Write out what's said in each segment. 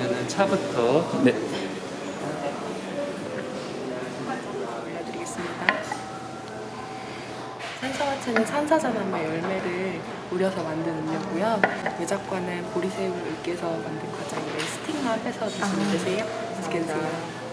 저는 차부터. 네. 알려드리겠습니다. 산사화채는 산사자나무 열매를 우려서 만든 음료고요. 외작과는 보리새우를 으깨서 만든 과자인데 스틱만 빼서 드시면 되세요. 맛있게 드세요.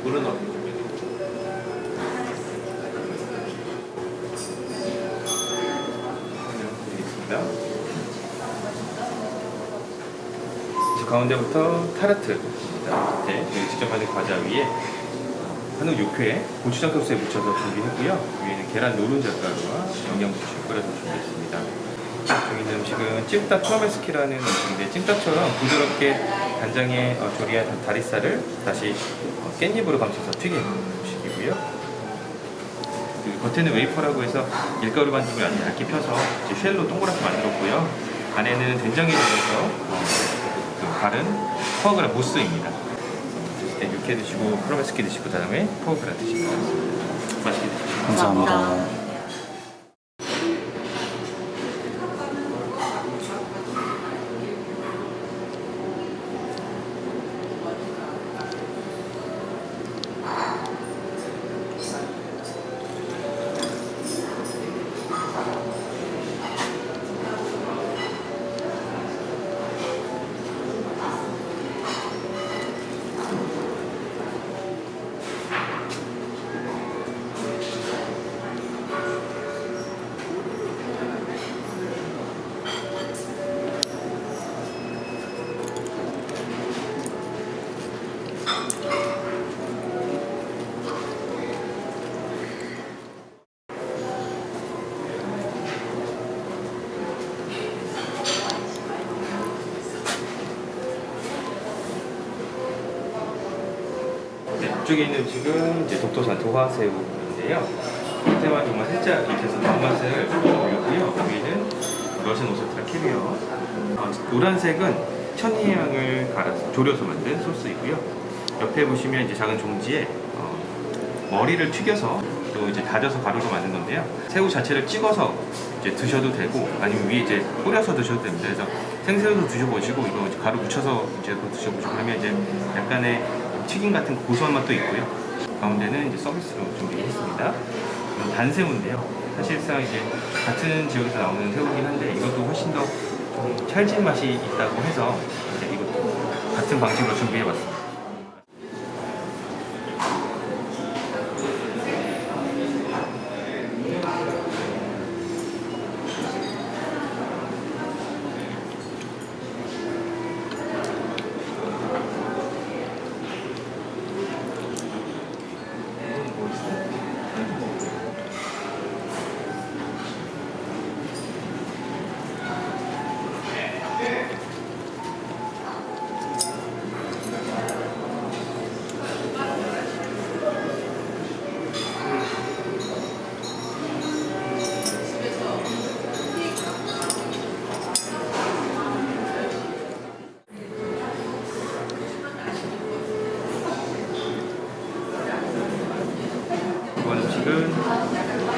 물은 어디 있습니다. 가운데부터 타르트입니다. 네, 여기 직접 만든 과자 위에 한우 육회에 고추장 소스에 묻혀서 준비했고요. 위에는 계란 노른자가루와 영양분을 뿌려서 준비했습니다. 여기 있는 음식은 찜닭 프로메스키라는 음식인데, 찜닭처럼 부드럽게 간장에 조리한 다리살을 다시 깻잎으로 감싸서 튀긴 음식이고요. 그 겉에는 웨이퍼라고 해서 밀가루 반죽을 아주 얇게 펴서 이제 쉘로 동그랗게 만들었고요. 안에는 된장이 들어서 그 바른 포아그라 무스입니다. 네, 이렇게 드시고 프로메스키 드시고 다음에 포아그라 드시면 되겠습니다. 맛있게 드십시오. 감사합니다. 네, 이쪽에 있는 음식은 이제 독도산 도화새우인데요. 겉에만 정말 살짝 익혀서 단맛을 올렸고요. 위에는 러시안 오세트라 캐비어. 노란색은 천혜향을 갈아서 졸여서 만든 소스이고요. 옆에 보시면 이제 작은 종지에 머리를 튀겨서 또 이제 다져서 가루로 만든 건데요. 새우 자체를 찍어서 이제 드셔도 되고, 아니면 위에 이제 뿌려서 드셔도 됩니다. 그래서 생새우도 드셔보시고 이거 이제 가루 묻혀서 이제 드셔보시고 그러면 이제 약간의 튀김 같은 고소한 맛도 있고요. 가운데는 이제 서비스로 준비했습니다. 단새우인데요. 사실상 이제 같은 지역에서 나오는 새우긴 한데 이것도 훨씬 더 좀 찰진 맛이 있다고 해서 이제 이것도 같은 방식으로 준비해봤습니다. 이번 음식은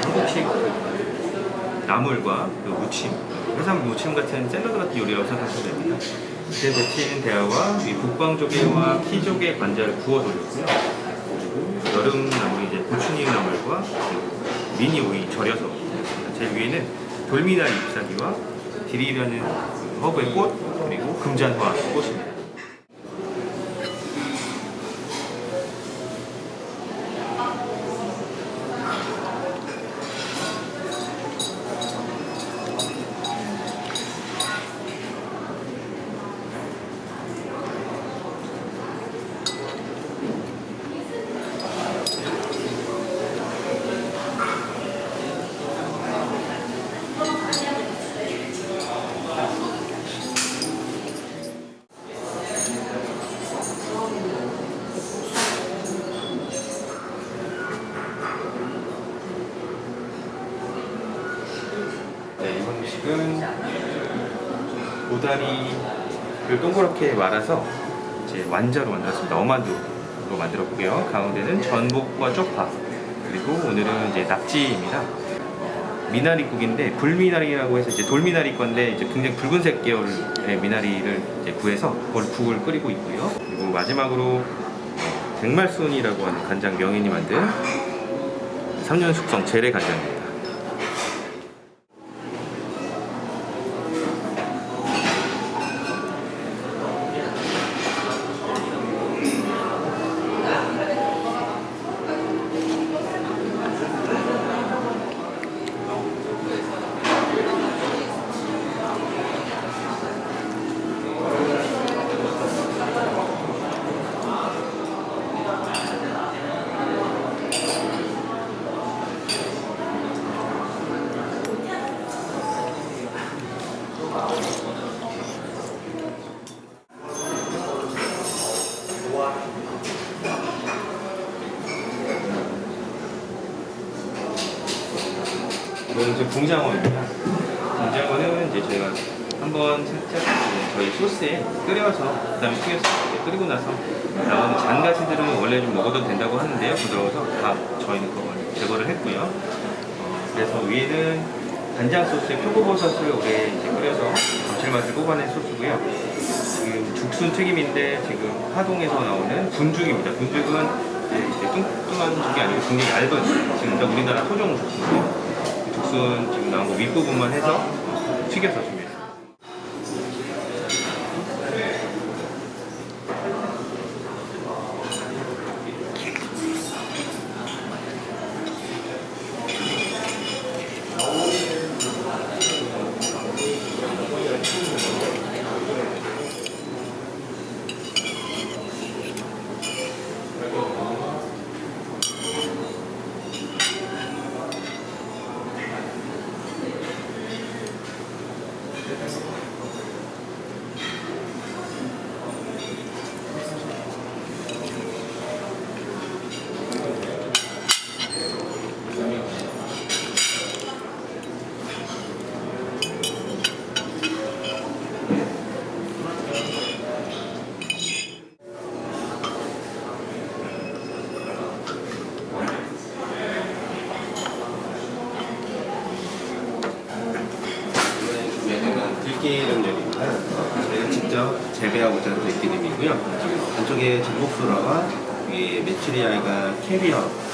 한국식 나물과 그 무침, 해삼 무침 같은 샐러드 같은 요리라고 생각하시면 됩니다. 밑에 데친 대하와 이 북방조개와 키조개 관자를 구워 돌렸고요. 그리고 여름 나물이 이제 고추잎 나물과 미니 오이 절여서 드렸습니다. 제일 위에는 돌미나리 잎사귀와 디리라는 허브의 꽃, 그리고 금잔화 꽃입니다. 음식은 도다리를 동그랗게 말아서 이제 완자로 만들었습니다. 어만두로 만들어 보고요. 가운데는 전복과 쪽파, 그리고 오늘은 이제 낙지입니다. 미나리국인데 불미나리라고 해서 이제 돌미나리 건데 이제 굉장히 붉은색 계열의 미나리를 이제 구해서 그걸 국을 끓이고 있고요. 그리고 마지막으로 백말순이라고 하는 간장 명인이 만든 3년 숙성 재래 간장입니다. 이거는 이제 붕장어입니다. 붕장어는 이제 저희가 한번 살짝 저희 소스에 끓여서 그다음에 튀겨서 끓이고 나서 나오는 잔가시들은 원래 좀 먹어도 된다고 하는데요. 부드러워서 다 저희는 그걸 제거를 했고요. 그래서 위에는 간장 소스에 표고버섯을 오래 이제 끓여서 감칠맛을 뽑아낸 소스고요. 지금 죽순 튀김인데 지금 하동에서 나오는 분죽입니다. 분죽은 이제 뚱뚱한 죽이 아니고 굉장히 얇은 지금 우리나라 토종 죽순이에요. 죽순 지금 나온 거 윗부분만 해서 튀겨서 준비했습니다. 들기름 요리입니다. 저희가 직접 재배하고자 하는 들기름이고요. 안쪽에 전복소라와 위에 메추리알과 캐비어,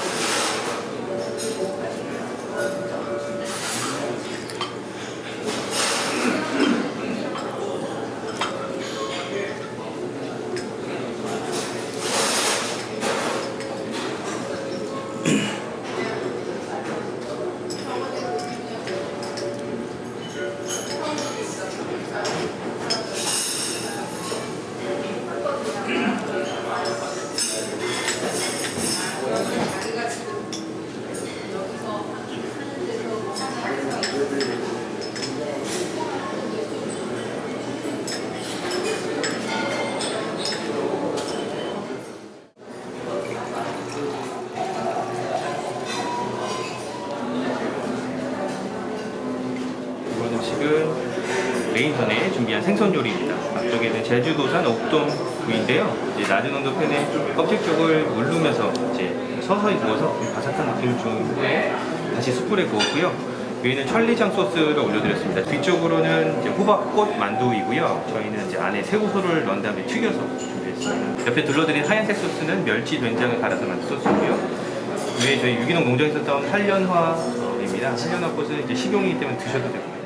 이번 음식은 메인선에 준비한 생선 요리입니다. 앞쪽에는 제주도산 옥돔 구이인데요. 이제 낮은 온도 팬에 껍질 쪽을 물르면서 이제 서서히 구워서 좀 바삭한 느낌을 준 후에 다시 숯불에 구웠고요. 위에는 천리장 소스를 올려드렸습니다. 뒤쪽으로는 이제 호박꽃 만두이고요. 저희는 이제 안에 새우소를 넣은 다음에 튀겨서 준비했습니다. 옆에 둘러드린 하얀색 소스는 멸치 된장을 갈아서 만든 소스고요. 위에 저희 유기농 농장에서 따온 한련화입니다. 한련화 꽃은 이제 식용이기 때문에 드셔도 되고요.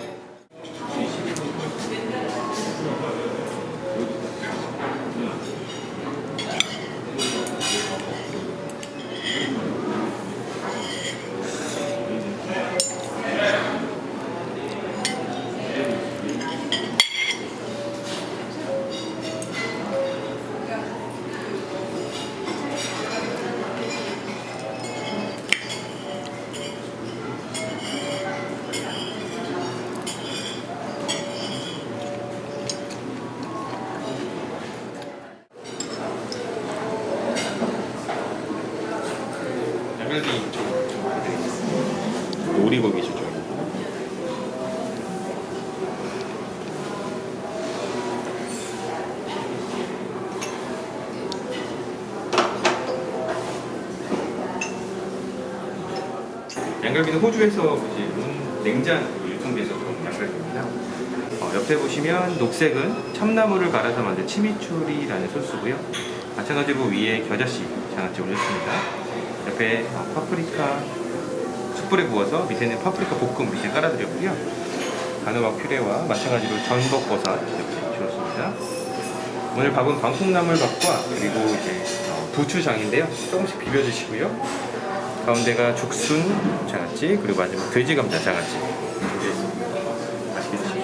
양갈비는 호주에서 이제 냉장으로 유통돼서 양갈비입니다. 옆에 보시면 녹색은 참나무를 갈아서 만든 치미추리라는 소스고요. 마찬가지로 위에 겨자씨 장아찌 올렸습니다. 옆에 파프리카 숯불에 구워서 밑에는 파프리카 볶음 밑에 깔아드렸고요. 단호박 퓨레와 마찬가지로 전복버섯 이렇게 주었습니다. 오늘 밥은 방풍나물밥과 그리고 이제 부추장인데요. 조금씩 비벼주시고요. 가운데가 죽순 장아찌 그리고 마지막 돼지감자 장아찌 준비했습니다. 맛있게 드십시오.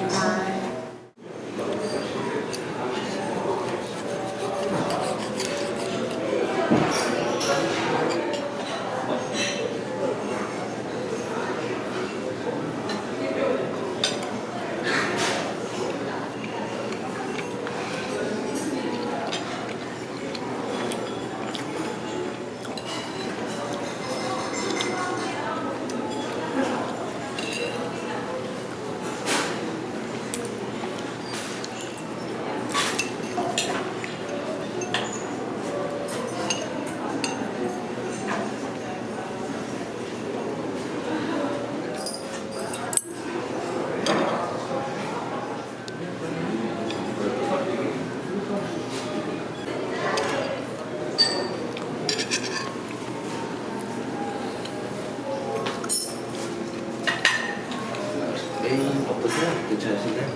메인 어떠세요? 괜찮으신가요?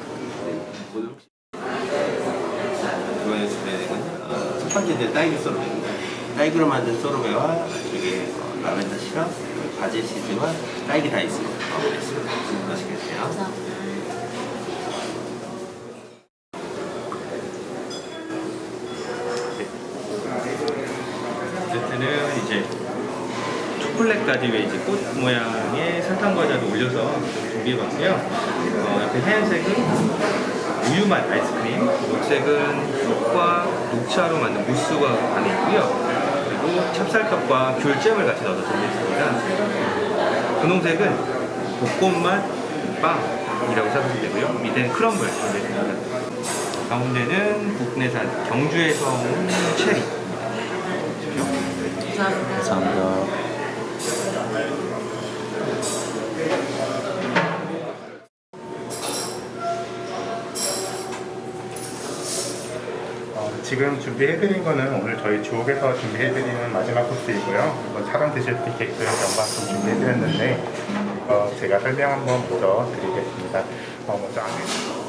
네. 오늘 혹시 이번에 준비된 건 첫 번째는 딸기 소르베입니다. 딸기로 만든 소르베와 이쪽에 라벤더 시럽, 바질 치즈와 딸기 다이스로 넣어보겠습니다. 맛있게 드세요. 디저트는 이제 초콜릿까지 왜 이제 꽃 모양의 설탕 과자도 올려서 준비해봤고요. 옆에 하얀색은 우유맛 아이스크림, 녹색은 쑥과 녹차로 만든 무스가 안에 있고요. 그리고 찹쌀떡과 귤잼을 같이 넣어서 준비했습니다. 분홍색은 볶음맛 빵이라고 생각하시면 되고요. 밑에는 크럼블 준비했습니다. 가운데는 국내산 경주에서 온 체리. 감사합니다. 지금 준비해드린 거는 오늘 저희 주옥에서 준비해드리는 마지막 코스이고요. 이건 사람 드실 때 케이크는 연방 좀 준비해드렸는데 이거 제가 설명 한번 먼저 드리겠습니다. 먼저 안에